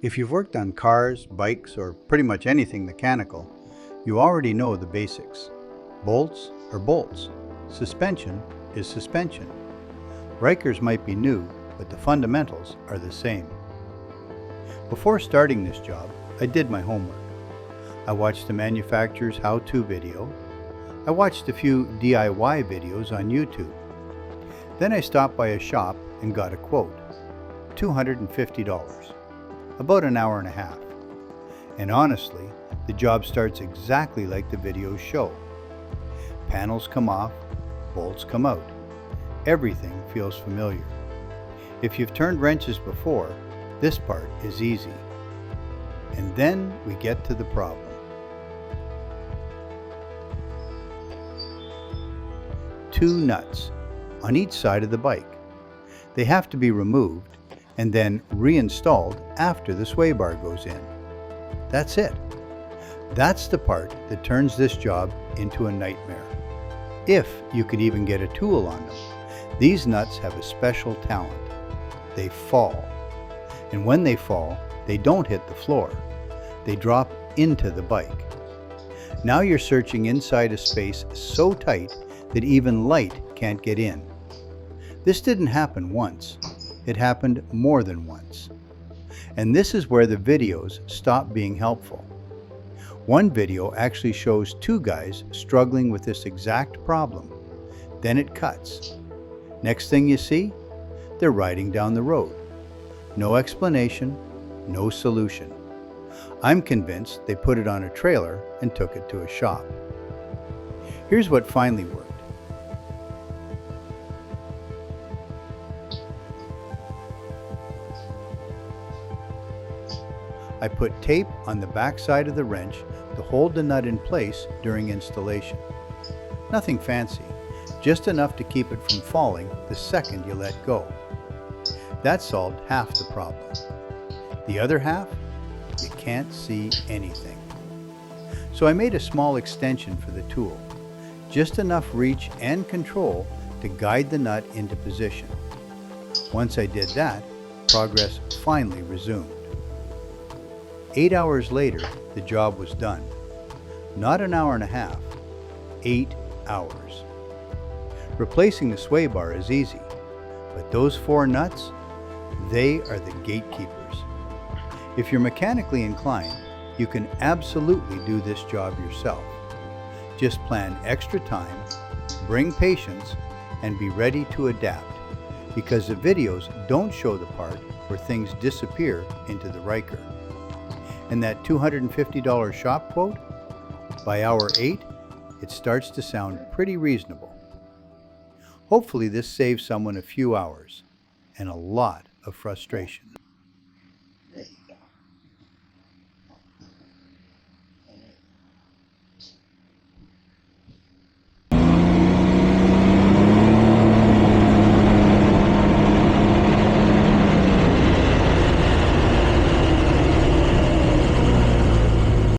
If you've worked on cars, bikes, or pretty much anything mechanical, you already know the basics. Bolts are bolts. Suspension is suspension. Rykers might be new, but the fundamentals are the same. Before starting this job, I did my homework. I watched the manufacturer's how-to video. I watched a few DIY videos on YouTube. Then I stopped by a shop and got a quote. $250. About an hour and a half. And honestly, the job starts exactly like the videos show. Panels come off, bolts come out. Everything feels familiar. If you've turned wrenches before, this part is easy. And then we get to the problem. Two nuts on each side of the bike. They have to be removed and then reinstalled after the sway bar goes in. That's it. That's the part that turns this job into a nightmare. If you could even get a tool on them. These nuts have a special talent. They fall. And when they fall, they don't hit the floor. They drop into the bike. Now you're searching inside a space so tight that even light can't get in. This didn't happen once. It happened more than once. And this is where the videos stop being helpful. One video actually shows two guys struggling with this exact problem. Then it cuts. Next thing you see, they're riding down the road. No explanation, no solution. I'm convinced they put it on a trailer and took it to a shop. Here's what finally worked. I put tape on the back side of the wrench to hold the nut in place during installation. Nothing fancy, just enough to keep it from falling the second you let go. That solved half the problem. The other half, you can't see anything. So I made a small extension for the tool, just enough reach and control to guide the nut into position. Once I did that, progress finally resumed. 8 hours later, the job was done. Not an hour and a half, 8 hours. Replacing the sway bar is easy, but those 4 nuts, they are the gatekeepers. If you're mechanically inclined, you can absolutely do this job yourself. Just plan extra time, bring patience, and be ready to adapt, because the videos don't show the part where things disappear into the Ryker. And that $250 shop quote? By hour 8, it starts to sound pretty reasonable. Hopefully this saves someone a few hours and a lot of frustration.